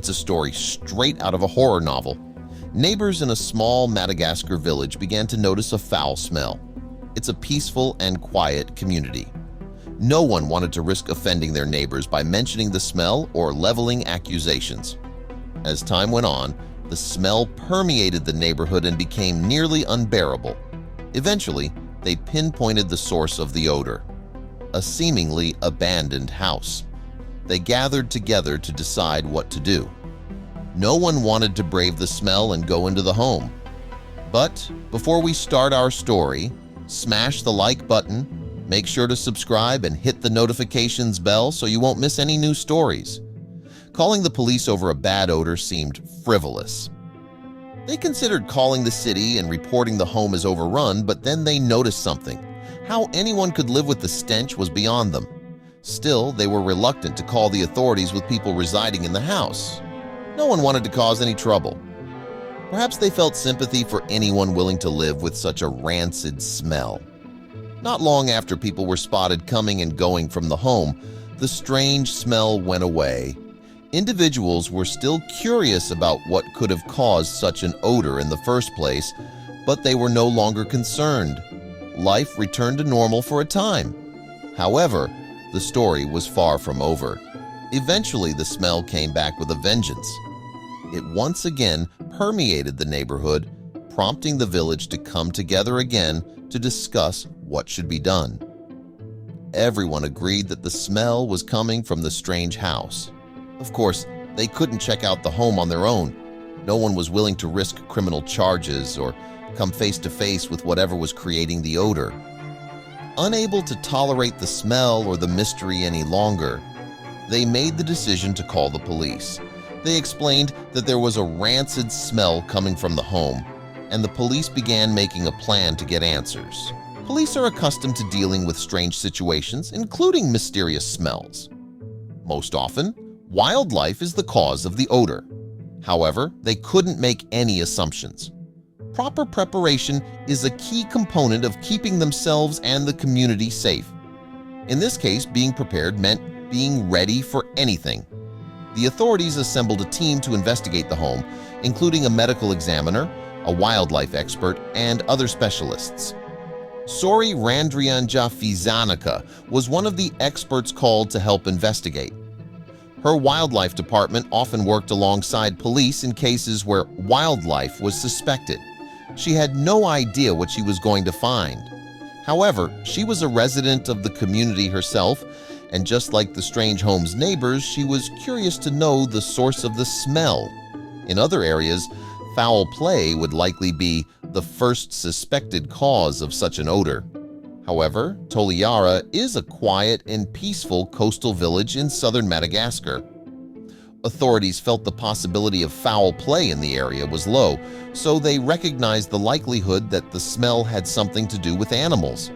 It's a story straight out of a horror novel. Neighbors in a small Madagascar village began to notice a foul smell. It's a peaceful and quiet community. No one wanted to risk offending their neighbors by mentioning the smell or leveling accusations. As time went on, the smell permeated the neighborhood and became nearly unbearable. Eventually, they pinpointed the source of the odor: a seemingly abandoned house. They gathered together to decide what to do. No one wanted to brave the smell and go into the home. But before we start our story, smash the like button, make sure to subscribe and hit the notifications bell so you won't miss any new stories. Calling the police over a bad odor seemed frivolous. They considered calling the city and reporting the home as overrun, but then they noticed something. How anyone could live with the stench was beyond them. Still, they were reluctant to call the authorities with people residing in the house. No one wanted to cause any trouble. Perhaps they felt sympathy for anyone willing to live with such a rancid smell. Not long after people were spotted coming and going from the home, the strange smell went away. Individuals were still curious about what could have caused such an odor in the first place, but they were no longer concerned. Life returned to normal for a time. However, the story was far from over. Eventually, the smell came back with a vengeance. It once again permeated the neighborhood, prompting the village to come together again to discuss what should be done. Everyone agreed that the smell was coming from the strange house. Of course, they couldn't check out the home on their own. No one was willing to risk criminal charges or come face to face with whatever was creating the odor. Unable to tolerate the smell or the mystery any longer, they made the decision to call the police. They explained that there was a rancid smell coming from the home, and the police began making a plan to get answers. Police are accustomed to dealing with strange situations, including mysterious smells. Most often, wildlife is the cause of the odor. However, they couldn't make any assumptions. Proper preparation is a key component of keeping themselves and the community safe. In this case, being prepared meant being ready for anything. The authorities assembled a team to investigate the home, including a medical examiner, a wildlife expert, and other specialists. Sori Randrianjafizanaka was one of the experts called to help investigate. Her wildlife department often worked alongside police in cases where wildlife was suspected. She had no idea what she was going to find. However, she was a resident of the community herself, and just like the strange home's neighbors, she was curious to know the source of the smell. In other areas, foul play would likely be the first suspected cause of such an odor. However, Toliara is a quiet and peaceful coastal village in southern Madagascar. Authorities felt the possibility of foul play in the area was low, so they recognized the likelihood that the smell had something to do with animals.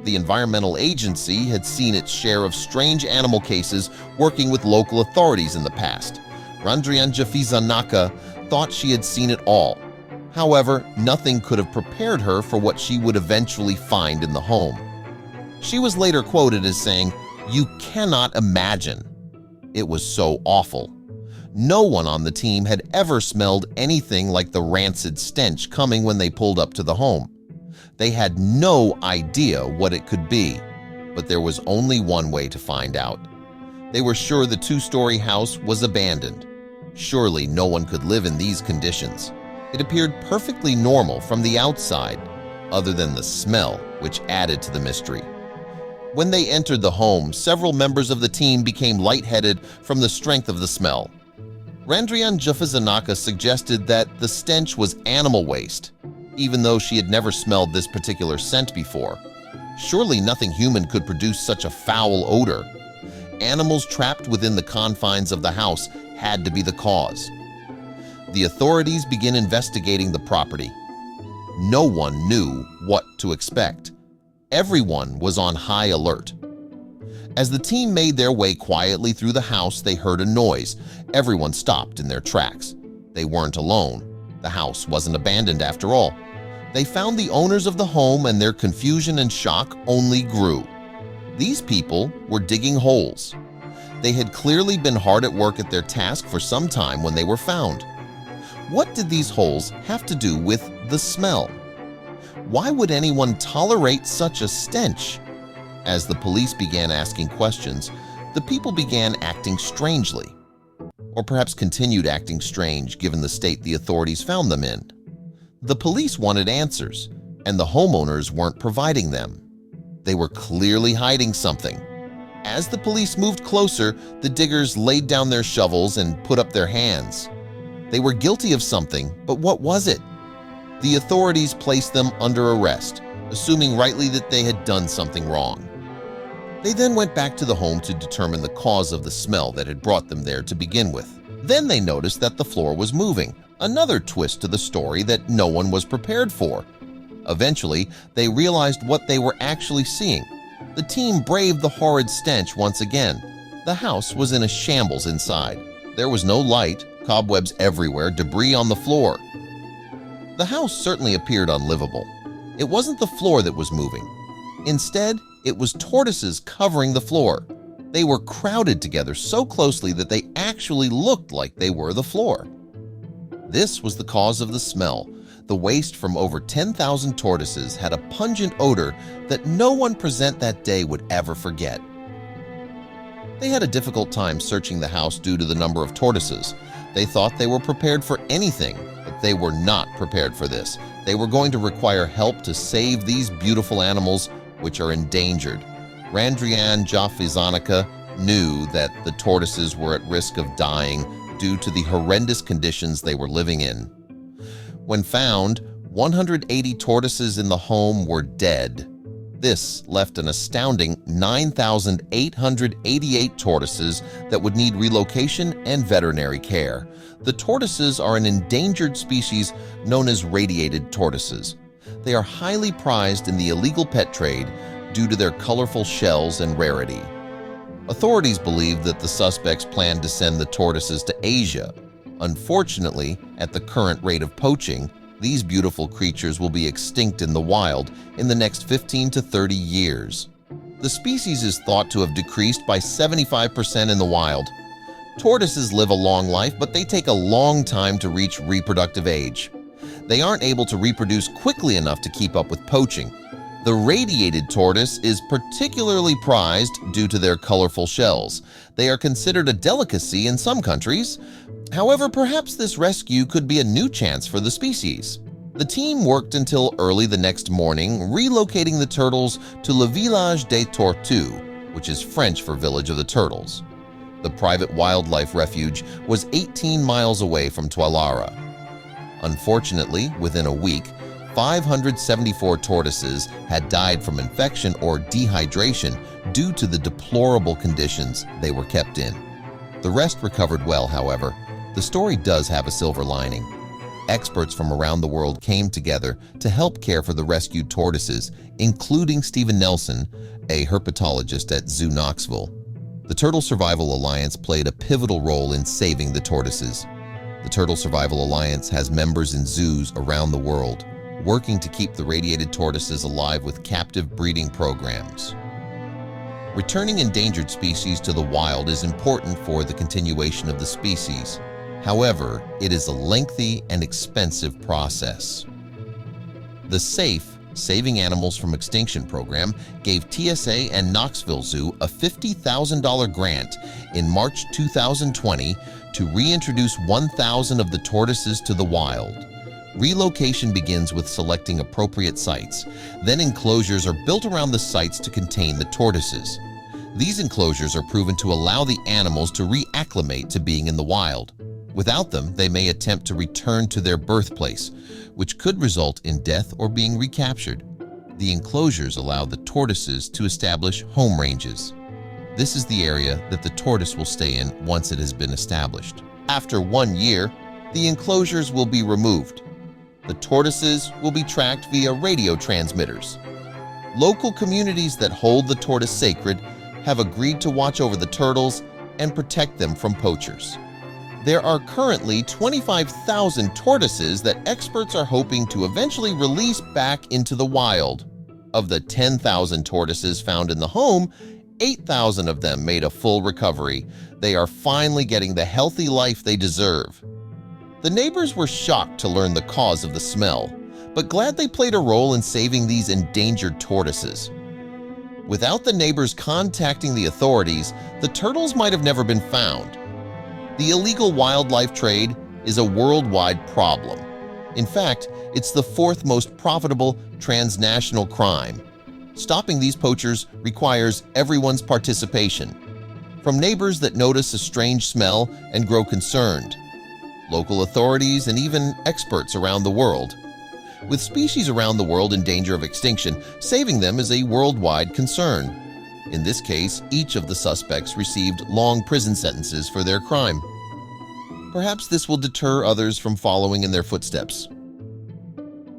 The environmental agency had seen its share of strange animal cases working with local authorities in the past. Randrianjafizanaka thought she had seen it all. However, nothing could have prepared her for what she would eventually find in the home. She was later quoted as saying, "You cannot imagine. It was so awful." No one on the team had ever smelled anything like the rancid stench coming when they pulled up to the home. They had no idea what it could be, but there was only one way to find out. They were sure the two-story house was abandoned. Surely no one could live in these conditions. It appeared perfectly normal from the outside, other than the smell, which added to the mystery. When they entered the home, several members of the team became lightheaded from the strength of the smell. Randrianjafizanaka suggested that the stench was animal waste, even though she had never smelled this particular scent before. Surely nothing human could produce such a foul odor. Animals trapped within the confines of the house had to be the cause. The authorities began investigating the property. No one knew what to expect. Everyone was on high alert. As the team made their way quietly through the house, they heard a noise. Everyone stopped in their tracks. They weren't alone. The house wasn't abandoned after all. They found the owners of the home, and their confusion and shock only grew. These people were digging holes. They had clearly been hard at work at their task for some time when they were found. What did these holes have to do with the smell? Why would anyone tolerate such a stench? As the police began asking questions, the people began acting strangely. Or perhaps continued acting strange given the state the authorities found them in. The police wanted answers, and the homeowners weren't providing them. They were clearly hiding something. As the police moved closer, the diggers laid down their shovels and put up their hands. They were guilty of something, but what was it? The authorities placed them under arrest, assuming rightly that they had done something wrong. They then went back to the home to determine the cause of the smell that had brought them there to begin with. Then they noticed that the floor was moving, another twist to the story that no one was prepared for. Eventually, they realized what they were actually seeing. The team braved the horrid stench once again. The house was in a shambles inside. There was no light, cobwebs everywhere, debris on the floor. The house certainly appeared unlivable. It wasn't the floor that was moving. Instead, it was tortoises covering the floor. They were crowded together so closely that they actually looked like they were the floor. This was the cause of the smell. The waste from over 10,000 tortoises had a pungent odor that no one present that day would ever forget. They had a difficult time searching the house due to the number of tortoises. They thought they were prepared for anything, but they were not prepared for this. They were going to require help to save these beautiful animals, which are endangered. Randrian Jaffizanica knew that the tortoises were at risk of dying due to the horrendous conditions they were living in. When found, 180 tortoises in the home were dead. This left an astounding 9,888 tortoises that would need relocation and veterinary care. The tortoises are an endangered species known as radiated tortoises. They are highly prized in the illegal pet trade due to their colorful shells and rarity. Authorities believe that the suspects planned to send the tortoises to Asia. Unfortunately, at the current rate of poaching, these beautiful creatures will be extinct in the wild in the next 15 to 30 years. The species is thought to have decreased by 75% in the wild. Tortoises live a long life, but they take a long time to reach reproductive age. They aren't able to reproduce quickly enough to keep up with poaching. The radiated tortoise is particularly prized due to their colorful shells. They are considered a delicacy in some countries. However, perhaps this rescue could be a new chance for the species. The team worked until early the next morning, relocating the turtles to Le Village des Tortues, which is French for Village of the Turtles. The private wildlife refuge was 18 miles away from Twalara. Unfortunately, within a week, 574 tortoises had died from infection or dehydration due to the deplorable conditions they were kept in. The rest recovered well, however. The story does have a silver lining. Experts from around the world came together to help care for the rescued tortoises, including Stephen Nelson, a herpetologist at Zoo Knoxville. The Turtle Survival Alliance played a pivotal role in saving the tortoises. The Turtle Survival Alliance has members in zoos around the world, working to keep the radiated tortoises alive with captive breeding programs. Returning endangered species to the wild is important for the continuation of the species. However, it is a lengthy and expensive process. The SAFE Saving Animals from Extinction program gave TSA and Knoxville Zoo a $50,000 grant in March 2020 to reintroduce 1,000 of the tortoises to the wild. Relocation begins with selecting appropriate sites. Then enclosures are built around the sites to contain the tortoises. These enclosures are proven to allow the animals to reacclimate to being in the wild. Without them, they may attempt to return to their birthplace, which could result in death or being recaptured. The enclosures allow the tortoises to establish home ranges. This is the area that the tortoise will stay in once it has been established. After 1 year, the enclosures will be removed. The tortoises will be tracked via radio transmitters. Local communities that hold the tortoise sacred have agreed to watch over the turtles and protect them from poachers. There are currently 25,000 tortoises that experts are hoping to eventually release back into the wild. Of the 10,000 tortoises found in the home, 8,000 of them made a full recovery. They are finally getting the healthy life they deserve. The neighbors were shocked to learn the cause of the smell, but glad they played a role in saving these endangered tortoises. Without the neighbors contacting the authorities, the turtles might have never been found. The illegal wildlife trade is a worldwide problem. In fact, it's the fourth most profitable transnational crime. Stopping these poachers requires everyone's participation, from neighbors that notice a strange smell and grow concerned, local authorities, and even experts around the world. With species around the world in danger of extinction, saving them is a worldwide concern. In this case, each of the suspects received long prison sentences for their crime. Perhaps this will deter others from following in their footsteps.